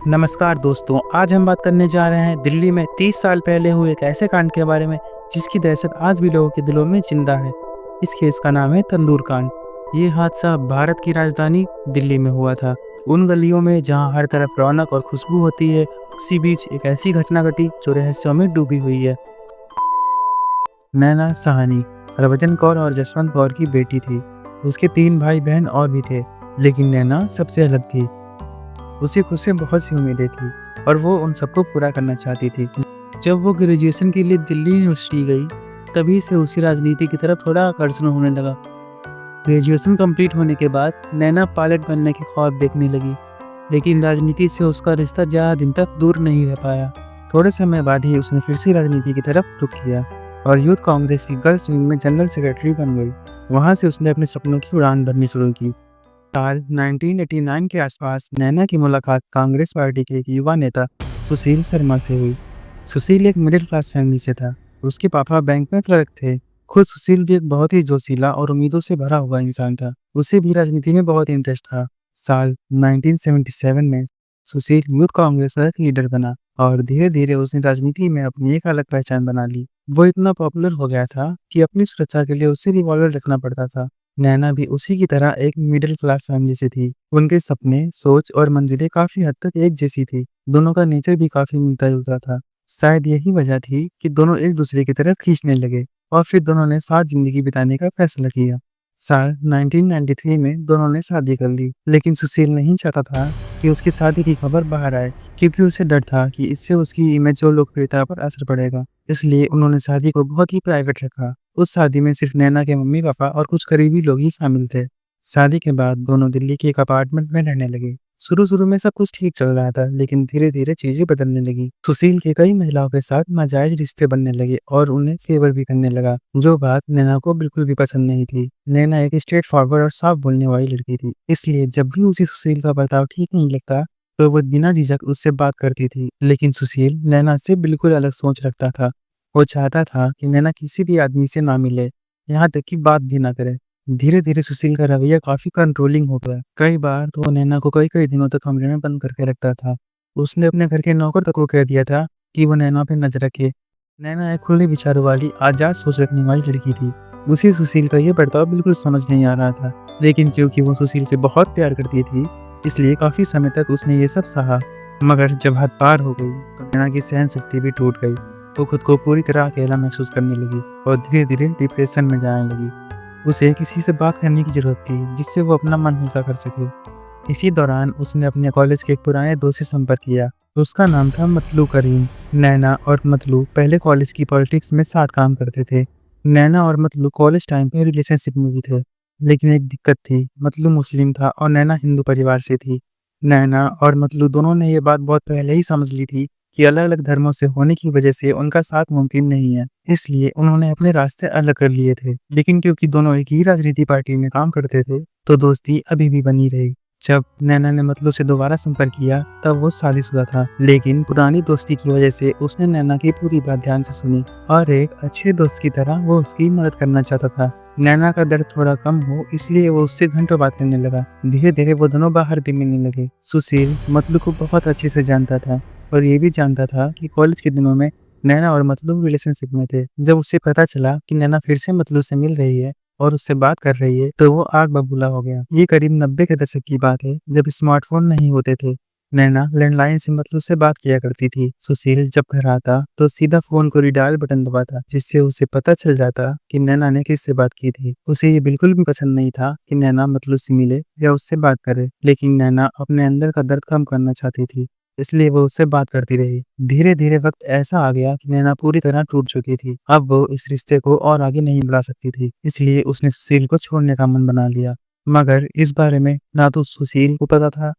नमस्कार दोस्तों, आज हम बात करने जा रहे हैं दिल्ली में 30 साल पहले हुए एक ऐसे कांड के बारे में जिसकी दहशत आज भी लोगों के दिलों में जिंदा है। इस केस का नाम है तंदूर कांड। ये हादसा भारत की राजधानी दिल्ली में हुआ था। उन गलियों में जहां हर तरफ रौनक और खुशबू होती है, उसी बीच एक ऐसी घटना घटी जो रहस्यों में डूबी हुई है। नैना साहनी हरभजन कौर और जसवंत कौर की बेटी थी। उसके 3 भाई बहन और भी थे, लेकिन नैना सबसे अलग थी। उसे खुद से बहुत सी उम्मीदें थी और वो उन सबको पूरा करना चाहती थी। जब वो ग्रेजुएशन के लिए दिल्ली यूनिवर्सिटी गई, तभी से उसी राजनीति की तरफ थोड़ा आकर्षण होने लगा। ग्रेजुएशन कंप्लीट होने के बाद नैना पायलट बनने के ख्वाब देखने लगी, लेकिन राजनीति से उसका रिश्ता ज़्यादा दिन तक दूर नहीं रह पाया। थोड़े समय बाद ही उसने फिर से राजनीति की तरफ रुख किया और यूथ कांग्रेस की गर्ल्स विंग में जनरल सेक्रेटरी बन गई। वहाँ से उसने अपने सपनों की उड़ान भरनी शुरू की। साल 1989 के आसपास नैना की मुलाकात कांग्रेस पार्टी के एक युवा नेता सुशील शर्मा से हुई। सुशील एक मिडिल क्लास फैमिली से था। उसके पापा बैंक में क्लर्क थे। खुद सुशील भी एक बहुत ही जोशीला और उम्मीदों से भरा हुआ इंसान था। उसे भी राजनीति में बहुत इंटरेस्ट था। साल 1977 में सुशील यूथ कांग्रेस का एक लीडर बना और धीरे धीरे उसने राजनीति में अपनी एक अलग पहचान बना ली। वो इतना पॉपुलर हो गया था कि अपनी सुरक्षा के लिए उसे रिवॉल्वर रखना पड़ता था। नैना भी उसी की तरह एक मिडिल क्लास फैमिली से थी। उनके सपने, सोच और मंजिलें काफी हद तक एक जैसी थी। दोनों का नेचर भी काफी मिलता जुलता था। शायद यही वजह थी कि दोनों एक दूसरे की तरफ खींचने लगे और फिर दोनों ने साथ जिंदगी बिताने का फैसला किया। साल 1993 में दोनों ने शादी कर ली, लेकिन सुशील नहीं चाहता था कि उसकी शादी की खबर बाहर आए, क्योंकि उसे डर था कि इससे उसकी इमेज और लोकप्रियता पर असर पड़ेगा। इसलिए उन्होंने शादी को बहुत ही प्राइवेट रखा। उस शादी में सिर्फ नैना के मम्मी पापा और कुछ करीबी लोग ही शामिल थे। शादी के बाद दोनों दिल्ली के एक अपार्टमेंट में रहने लगे। शुरू में सब कुछ ठीक चल रहा था, लेकिन धीरे धीरे चीजें बदलने लगी। सुशील के कई महिलाओं के साथ नाजायज रिश्ते बनने लगे और उन्हें फेवर भी करने लगा, जो बात नैना को बिल्कुल भी पसंद नहीं थी। नैना एक स्ट्रेट फॉरवर्ड और साफ बोलने वाली लड़की थी, इसलिए जब भी उसे सुशील का बर्ताव ठीक नहीं लगता तो वो बिना झिझक उससे बात करती थी। लेकिन सुशील नैना से बिल्कुल अलग सोच रखता था। वो चाहता था कि नैना किसी भी आदमी से ना मिले, यहाँ तक कि बात भी ना करे। धीरे धीरे सुशील का रवैया काफी कंट्रोलिंग हो गया। कई बार तो वो नैना को कई कई दिनों तक कमरे में बंद करके रखता था। उसने अपने घर के नौकर तक को कह दिया था कि वो नैना पे नजर रखे। नैना एक खुले विचारों वाली, आजाद सोच रखने वाली लड़की थी। उसे सुशील का ये बर्ताव बिल्कुल समझ नहीं आ रहा था, लेकिन क्योंकि वो सुशील से बहुत प्यार करती थी, इसलिए काफी समय तक उसने ये सब सहा। मगर जब हद पार हो गई तो नैना की सहन शक्ति भी टूट गई। वो खुद को पूरी तरह अकेला महसूस करने लगी और धीरे धीरे डिप्रेशन में जाने लगी। उसे किसी से बात करने की जरूरत थी जिससे वो अपना मन हल्का कर सके। इसी दौरान उसने अपने कॉलेज के एक पुराने दोस्त से संपर्क किया। उसका नाम था मतलू करीम। नैना और मतलू पहले कॉलेज की पॉलिटिक्स में साथ काम करते थे। नैना और मतलू कॉलेज टाइम पे रिलेशनशिप में भी थे, लेकिन एक दिक्कत थी। मतलू मुस्लिम था और नैना हिंदू परिवार से थी। नैना और मतलू दोनों ने ये बात बहुत पहले ही समझ ली थी कि अलग अलग धर्मों से होने की वजह से उनका साथ मुमकिन नहीं है, इसलिए उन्होंने अपने रास्ते अलग कर लिए थे। लेकिन क्योंकि दोनों एक ही राजनीति पार्टी में काम करते थे, तो दोस्ती अभी भी बनी रही। जब नैना ने मतलू से दोबारा संपर्क किया तब वो शादीशुदा था, लेकिन पुरानी दोस्ती की वजह से उसने नैना की पूरी बात ध्यान से सुनी और एक अच्छे दोस्त की तरह वो उसकी मदद करना चाहता था। नैना का दर्द थोड़ा कम हो, इसलिए वो उससे घंटों बात करने लगा। धीरे धीरे वो दोनों बाहर भी मिलने लगे। सुशील मतलू को बहुत अच्छे से जानता था और ये भी जानता था कि कॉलेज के दिनों में नैना और मतलू रिलेशनशिप में थे। जब उसे पता चला कि नैना फिर से मतलू से मिल रही है और उससे बात कर रही है, तो वो आग बबूला हो गया। ये करीब 90 के दशक की बात है, जब स्मार्टफोन नहीं होते थे। नैना लैंडलाइन से मतलू से बात किया करती थी। सुशील जब घर आता तो सीधा फोन को रिडायल बटन दबाता, जिससे उसे पता चल जाता कि नैना ने किससे बात की थी। उसे ये बिल्कुल भी पसंद नहीं था कि नैना मतलू से मिले या उससे बात करे, लेकिन नैना अपने अंदर का दर्द कम करना चाहती थी, इसलिए वो उससे बात करती रही। धीरे धीरे वक्त ऐसा आ गया कि नैना पूरी तरह टूट चुकी थी। अब वो इस रिश्ते को और आगे नहीं बढ़ा सकती थी, इसलिए उसने सुशील को छोड़ने का मन बना लिया। मगर इस बारे में ना तो सुशील को पता था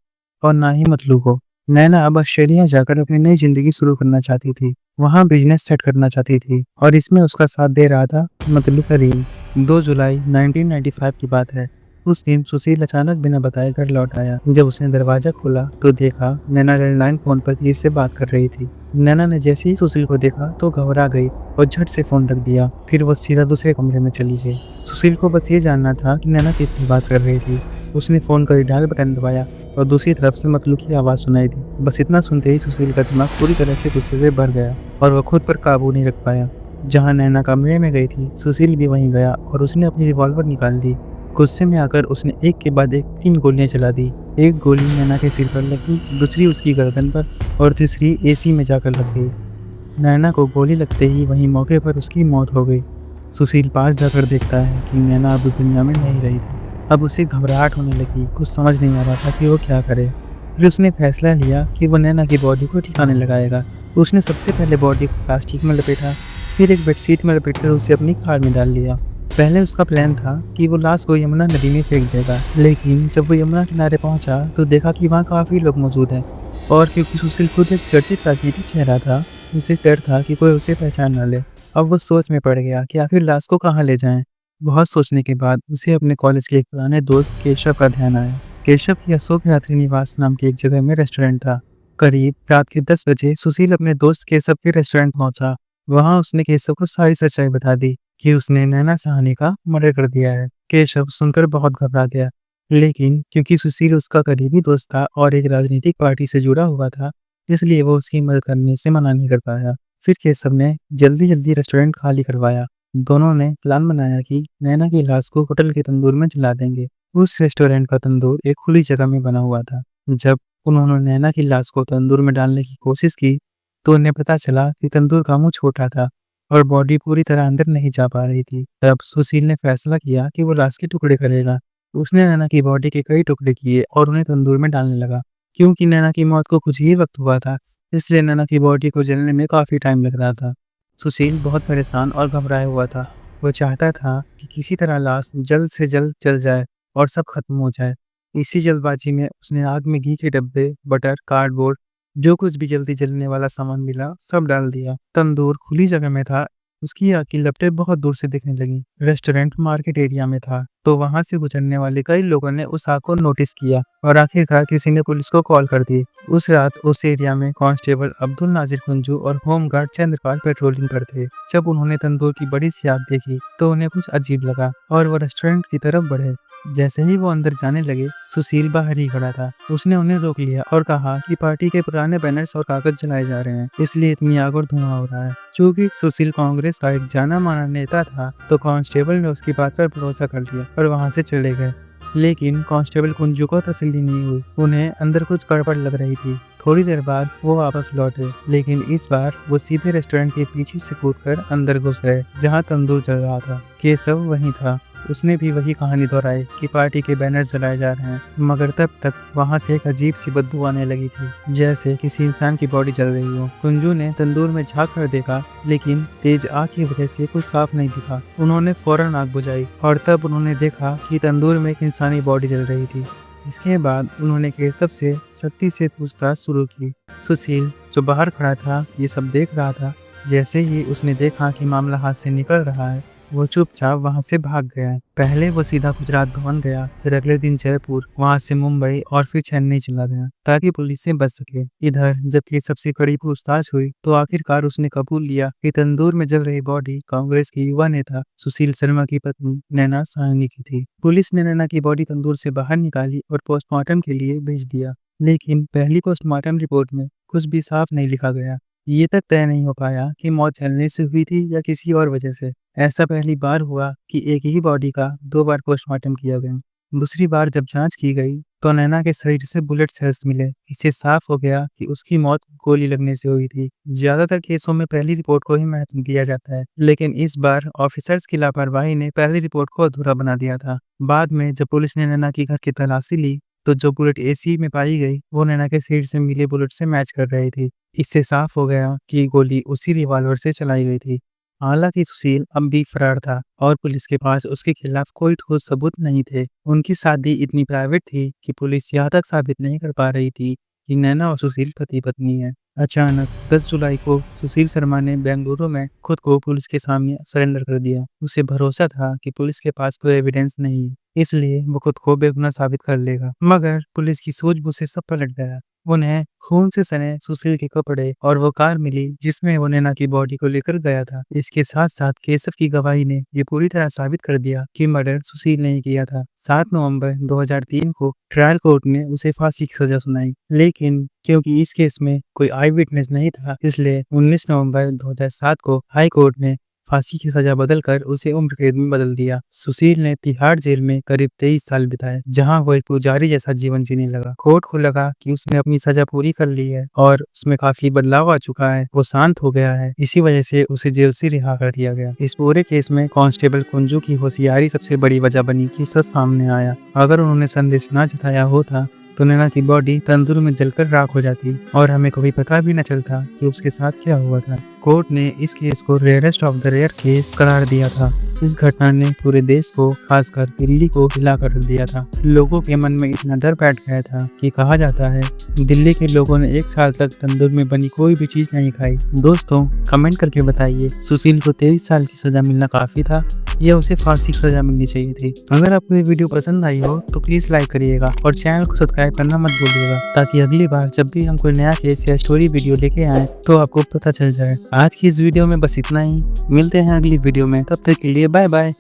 और ना ही मतलू को। नैना अब ऑस्ट्रेलिया जाकर अपनी नई जिंदगी शुरू करना चाहती थी। वहाँ बिजनेस सेट करना चाहती थी और इसमें उसका साथ दे रहा था मतलू करीम। 2 जुलाई 1995 की बात है। उस दिन सुशील अचानक बिना बताए घर लौट आया। जब उसने दरवाजा खोला तो देखा नैना लैंडलाइन फोन पर किसी से बात कर रही थी। नैना ने जैसे ही सुशील को देखा तो घबरा गई और झट से फोन रख दिया। फिर वो सीधा दूसरे कमरे में चली गई। सुशील को बस ये जानना था कि नैना किससे बात कर रही थी। उसने फ़ोन का रिडायल बटन दबाया और दूसरी तरफ से मतलू की आवाज़ सुनाई दी। बस इतना सुनते ही सुशील का दिमाग पूरी तरह से गुस्से से भर गया और वह खुद पर काबू नहीं रख पाया। जहाँ नैना कमरे में गई थी, सुशील भी वहीं गया और उसने अपनी रिवॉल्वर निकाल ली। गुस्से में आकर उसने एक के बाद एक 3 गोलियां चला दी। एक गोली नैना के सिर पर लगी, दूसरी उसकी गर्दन पर और तीसरी एसी में जाकर लग गई। नैना को गोली लगते ही वहीं मौके पर उसकी मौत हो गई। सुशील पास जाकर देखता है कि नैना अब उस दुनिया में नहीं रही थी। अब उसे घबराहट होने लगी, कुछ समझ नहीं आ रहा था कि वो क्या करे। फिर उसने फैसला लिया कि वो नैना की बॉडी को ठिकाने लगाएगा। उसने सबसे पहले बॉडी को प्लास्टिक में लपेटा, फिर एक बेडशीट में लपेटकर उसे अपनी कार में डाल लिया। पहले उसका प्लान था कि वो लाश को यमुना नदी में फेंक देगा, लेकिन जब वो यमुना किनारे पहुंचा तो देखा कि वहाँ काफ़ी लोग मौजूद हैं और क्योंकि सुशील खुद एक चर्चित राजनीतिक चेहरा था, उसे डर था कि कोई उसे पहचान न ले। अब वो सोच में पड़ गया कि आखिर लाश को कहाँ ले जाएं। बहुत सोचने के बाद उसे अपने कॉलेज के एक पुराने दोस्त केशव का ध्यान आया। केशव की अशोक यात्री निवास नाम की एक जगह में रेस्टोरेंट था। करीब रात के 10 बजे सुशील अपने दोस्त केशव के रेस्टोरेंट पहुंचा। वहां उसने केशव को सारी सच्चाई बता दी कि उसने नैना साहनी का मर्डर कर दिया है। केशव सुनकर बहुत घबरा गया, लेकिन क्योंकि सुशील उसका करीबी दोस्त था और एक राजनीतिक पार्टी से जुड़ा हुआ था, इसलिए वो उसकी मदद करने से मना नहीं कर पाया। फिर केशव ने जल्दी-जल्दी रेस्टोरेंट खाली करवाया। दोनों ने प्लान बनाया कि नैना की लाश को होटल के तंदूर में जला देंगे। उस रेस्टोरेंट का तंदूर एक खुली जगह में बना हुआ था। जब उन्होंने नैना की लाश को तंदूर में डालने की कोशिश की, तो उन्हें पता चला कि तंदूर का मुंह छोटा था और बॉडी पूरी तरह अंदर नहीं जा पा रही थी। तब सुशील ने फैसला किया कि वो लाश के टुकड़े करेगा। उसने नैना की बॉडी के कई टुकड़े किए और उन्हें तंदूर में डालने लगा। क्योंकि नैना की मौत को कुछ ही वक्त हुआ था, इसलिए नैना की बॉडी को जलने में काफ़ी टाइम लग रहा था। सुशील बहुत परेशान और घबराया हुआ था। वो चाहता था कि किसी तरह लाश जल्द से जल्द जल जाए और सब खत्म हो जाए। इसी जल्दबाजी में उसने आग में घी के डब्बे, बटर, कार्डबोर्ड, जो कुछ भी जल्दी जलने वाला सामान मिला, सब डाल दिया। तंदूर खुली जगह में था, उसकी आग की लपटें बहुत दूर से दिखने लगी। रेस्टोरेंट मार्केट एरिया में था, तो वहां से गुजरने वाले कई लोगों ने उस आग को नोटिस किया और आखिरकार किसी ने पुलिस को कॉल कर दी। उस रात उस एरिया में कांस्टेबल अब्दुल नाजिर कुंजू और होमगार्ड चंद्रपाल पेट्रोलिंग पर थे। जब उन्होंने तंदूर की बड़ी सी आग देखी तो उन्हें कुछ अजीब लगा और वो रेस्टोरेंट की तरफ बढ़े। जैसे ही वो अंदर जाने लगे, सुशील बाहर ही खड़ा था। उसने उन्हें रोक लिया और कहा कि पार्टी के पुराने बैनर्स और कागज जलाए जा रहे हैं, इसलिए इतनी आग और धुआं हो रहा है। चूंकि सुशील कांग्रेस का एक जाना माना नेता था, तो कांस्टेबल ने उसकी बात पर भरोसा कर लिया और वहां से चले गए। लेकिन कांस्टेबल कुंजू को तसल्ली नहीं हुई, उन्हें अंदर कुछ गड़बड़ लग रही थी। थोड़ी देर बाद वो वापस लौटे, लेकिन इस बार वो सीधे रेस्टोरेंट के पीछे से कूदकर अंदर घुस गए, जहाँ तंदूर जल रहा था। केशव वहीं था। उसने भी वही कहानी दोहराई कि पार्टी के बैनर जलाए जा रहे हैं, मगर तब तक वहां से एक अजीब सी बदबू आने लगी थी, जैसे किसी इंसान की बॉडी जल रही हो। कुंजू ने तंदूर में झांक कर देखा, लेकिन तेज आग की वजह से कुछ साफ नहीं दिखा। उन्होंने फौरन आग बुझाई और तब उन्होंने देखा कि तंदूर में एक इंसानी बॉडी जल रही थी। इसके बाद उन्होंने केशव से सख्ती से पूछताछ शुरू की। सुशील, जो बाहर खड़ा था, ये सब देख रहा था। जैसे ही उसने देखा कि मामला हाथ से निकल रहा है, वो चुपचाप वहां से भाग गया। पहले वो सीधा गुजरात भवन गया, फिर अगले दिन जयपुर, वहां से मुंबई और फिर चेन्नई चला गया ताकि पुलिस से बच सके। इधर जब केशव से कड़ी पूछताछ हुई तो आखिरकार उसने कबूल लिया कि तंदूर में जल रही बॉडी कांग्रेस की युवा नेता सुशील शर्मा की पत्नी नैना साहनी की थी। पुलिस ने नैना की बॉडी तंदूर से बाहर निकाली और पोस्टमार्टम के लिए भेज दिया, लेकिन पहली पोस्टमार्टम रिपोर्ट में कुछ भी साफ नहीं लिखा गया। ये तक तय नहीं हो पाया कि मौत जलने से हुई थी या किसी और वजह से। ऐसा पहली बार हुआ कि एक ही बॉडी का 2 बार पोस्टमार्टम किया गया। दूसरी बार जब जांच की गई तो नैना के शरीर से बुलेट सेल्स मिले। इससे साफ हो गया कि उसकी मौत गोली लगने से हुई थी। ज्यादातर केसों में पहली रिपोर्ट को ही महत्व दिया जाता है, लेकिन इस बार ऑफिसर्स की लापरवाही ने पहली रिपोर्ट को अधूरा बना दिया था। बाद में जब पुलिस ने नैना की घर की तलाशी ली तो जो बुलेट एसी में पाई गई वो नैना के शरीर से मिले बुलेट से मैच कर रही थी। इससे साफ हो गया कि गोली उसी रिवॉल्वर से चलाई गई थी। हालांकि सुशील अब भी फरार था और पुलिस के पास उसके खिलाफ कोई ठोस सबूत नहीं थे। उनकी शादी इतनी प्राइवेट थी कि पुलिस यहाँ तक साबित नहीं कर पा रही थी कि नैना और सुशील पति पत्नी है। अचानक 10 जुलाई को सुशील शर्मा ने बेंगलुरु में खुद को पुलिस के सामने सरेंडर कर दिया। उसे भरोसा था कि पुलिस के पास कोई एविडेंस नहीं है, इसलिए वो खुद को बेगुनाह साबित कर लेगा। मगर पुलिस की सूझबूझ से सब पलट गया। उन्हें खून से सने सुशील के कपड़े और वो कार मिली जिसमें वो नैना की बॉडी को लेकर गया था। इसके साथ साथ केशव की गवाही ने ये पूरी तरह साबित कर दिया कि मर्डर सुशील ने ही किया था। 7 नवंबर 2003 को ट्रायल कोर्ट ने उसे फांसी की सजा सुनाई, लेकिन क्योंकि इस केस में कोई आई विटनेस नहीं था, इसलिए 19 नवंबर 2007 को हाई कोर्ट ने फांसी की सजा बदलकर उसे उम्र कैद में बदल दिया। सुशील ने तिहाड़ जेल में करीब 23 साल बिताए, जहां वो एक पुजारी जैसा जीवन जीने लगा। कोर्ट को लगा कि उसने अपनी सजा पूरी कर ली है और उसमें काफी बदलाव आ चुका है, वो शांत हो गया है। इसी वजह से उसे जेल से रिहा कर दिया गया। इस पूरे केस में कांस्टेबल कुंजू की होशियारी सबसे बड़ी वजह बनी कि सच सामने आया। अगर उन्होंने संदेश न जताया होता तो नैना की बॉडी तंदूर में जलकर राख हो जाती और हमें कभी पता भी न चलता कि उसके साथ क्या हुआ था। कोर्ट ने इस केस को rarest of the rare case करार दिया था। इस घटना ने पूरे देश को, खासकर दिल्ली को हिला कर दिया था। लोगों के मन में इतना डर बैठ गया था कि कहा जाता है दिल्ली के लोगों ने 1 साल तक तंदूर में बनी कोई भी चीज नहीं खाई। दोस्तों, कमेंट करके बताइए, सुशील को 23 साल की सजा मिलना काफी था या उसे फांसी की सजा मिलनी चाहिए थी? अगर आपको ये वीडियो पसंद आई हो तो प्लीज लाइक करिएगा और चैनल को सब्सक्राइब करना मत भूलिएगा, ताकि अगली बार जब भी हम कोई नया केस या स्टोरी वीडियो लेके आए तो आपको पता चल जाए। आज की इस वीडियो में बस इतना ही। मिलते हैं अगली वीडियो में, तब तक के लिए बाय बाय।